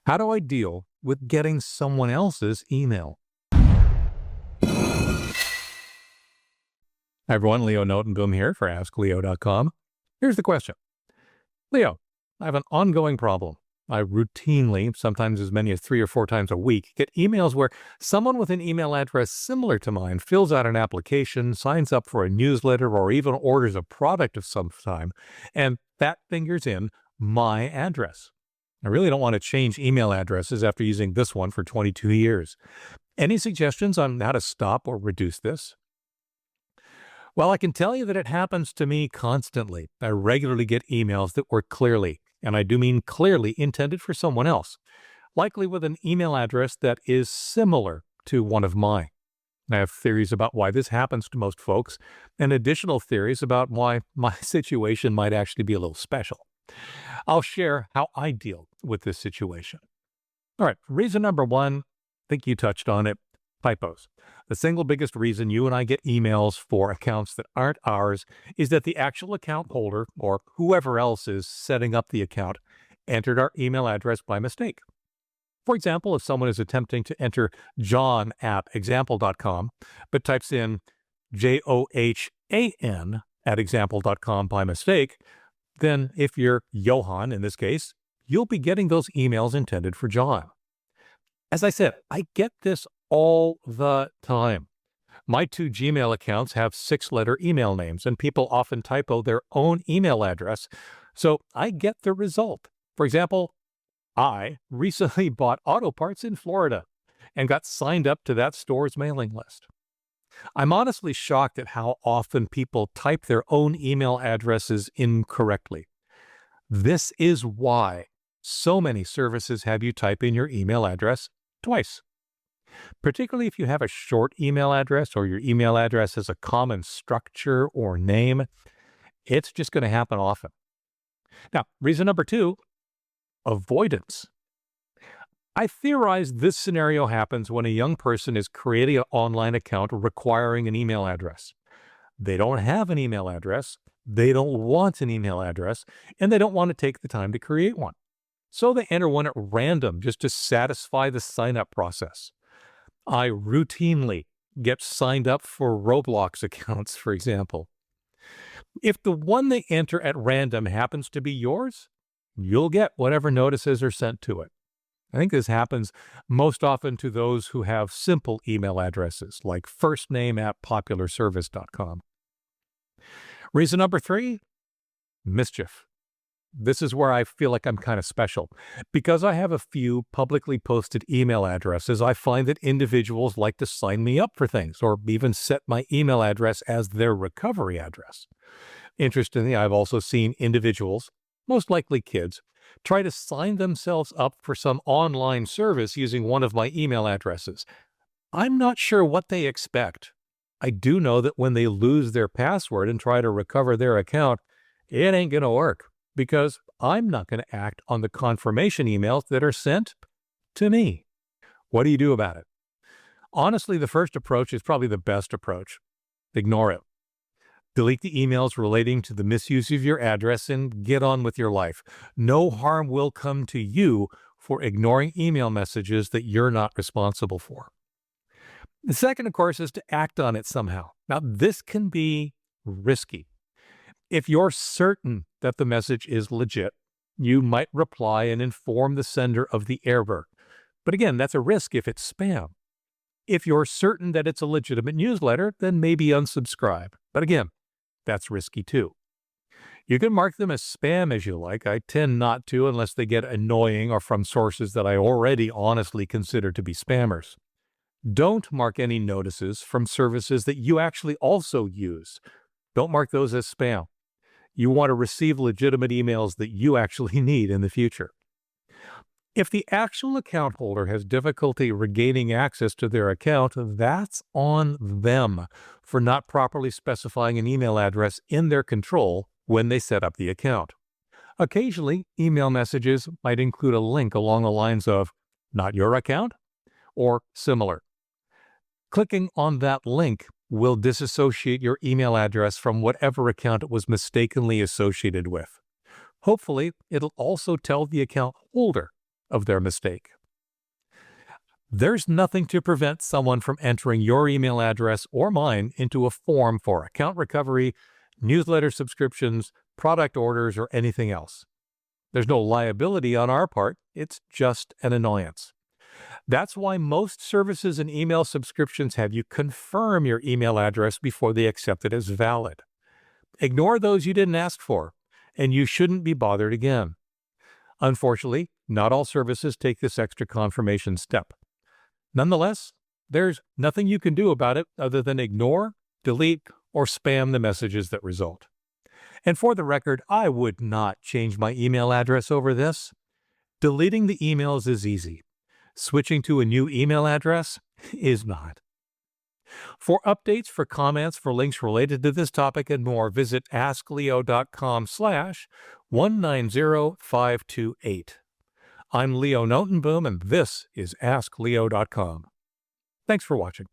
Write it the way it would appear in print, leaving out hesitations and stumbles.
How do I deal with getting someone else's email? Hi everyone, Leo Notenboom here for askleo.com. Here's the question. Leo, I have an ongoing problem. I routinely, sometimes as many as 3 or 4 times a week, get emails where someone with an email address similar to mine fills out an application, signs up for a newsletter, or even orders a product of some time, and that fingers in my address. I really don't want to change email addresses after using this one for 22 years. Any suggestions on how to stop or reduce this? Well, I can tell you that it happens to me constantly. I regularly get emails that were clearly, and I do mean clearly, intended for someone else, likely with an email address that is similar to one of mine. I have theories about why this happens to most folks, and additional theories about why my situation might actually be a little special. I'll share how I deal with this situation. All right, reason number one, I think you touched on it, typos. The single biggest reason you and I get emails for accounts that aren't ours is that the actual account holder, or whoever else is setting up the account, entered our email address by mistake. For example, if someone is attempting to enter John at example.com, but types in JOHAN at example.com by mistake, then if you're Johan in this case, you'll be getting those emails intended for John. As I said, I get this all the time. My 2 Gmail accounts have 6-letter email names, and people often typo their own email address, so I get the result. For example, I recently bought auto parts in Florida and got signed up to that store's mailing list. I'm honestly shocked at how often people type their own email addresses incorrectly. This is why so many services have you type in your email address twice. Particularly if you have a short email address or your email address has a common structure or name, it's just going to happen often. Now, reason number 2, avoidance. I theorize this scenario happens when a young person is creating an online account requiring an email address. They don't have an email address, they don't want an email address, and they don't want to take the time to create one. So they enter one at random just to satisfy the sign-up process. I routinely get signed up for Roblox accounts, for example. If the one they enter at random happens to be yours, you'll get whatever notices are sent to it. I think this happens most often to those who have simple email addresses, like firstname@popularservice.com. Reason number 3, mischief. This is where I feel like I'm kind of special. Because I have a few publicly posted email addresses, I find that individuals like to sign me up for things, or even set my email address as their recovery address. Interestingly, I've also seen individuals, most likely kids, try to sign themselves up for some online service using one of my email addresses. I'm not sure what they expect. I do know that when they lose their password and try to recover their account, it ain't going to work, because I'm not going to act on the confirmation emails that are sent to me. What do you do about it? Honestly, the first approach is probably the best approach. Ignore it. Delete the emails relating to the misuse of your address and get on with your life. No harm will come to you for ignoring email messages that you're not responsible for. The second, of course, is to act on it somehow. Now, this can be risky. If you're certain that the message is legit, you might reply and inform the sender of the error. But again, that's a risk if it's spam. If you're certain that it's a legitimate newsletter, then maybe unsubscribe. But again, that's risky too. You can mark them as spam as you like. I tend not to unless they get annoying or from sources that I already honestly consider to be spammers. Don't mark any notices from services that you actually also use. Don't mark those as spam. You want to receive legitimate emails that you actually need in the future. If the actual account holder has difficulty regaining access to their account, that's on them for not properly specifying an email address in their control when they set up the account. Occasionally, email messages might include a link along the lines of "not your account" or similar. Clicking on that link will disassociate your email address from whatever account it was mistakenly associated with. Hopefully, it'll also tell the account holder of their mistake. There's nothing to prevent someone from entering your email address or mine into a form for account recovery, newsletter subscriptions, product orders, or anything else. There's no liability on our part, it's just an annoyance. That's why most services and email subscriptions have you confirm your email address before they accept it as valid. Ignore those you didn't ask for, and you shouldn't be bothered again. Unfortunately, not all services take this extra confirmation step. Nonetheless, there's nothing you can do about it other than ignore, delete, or spam the messages that result. And for the record, I would not change my email address over this. Deleting the emails is easy. Switching to a new email address is not. For updates, for comments, for links related to this topic and more, visit askleo.com/190528. I'm Leo Notenboom, and this is askleo.com. Thanks for watching.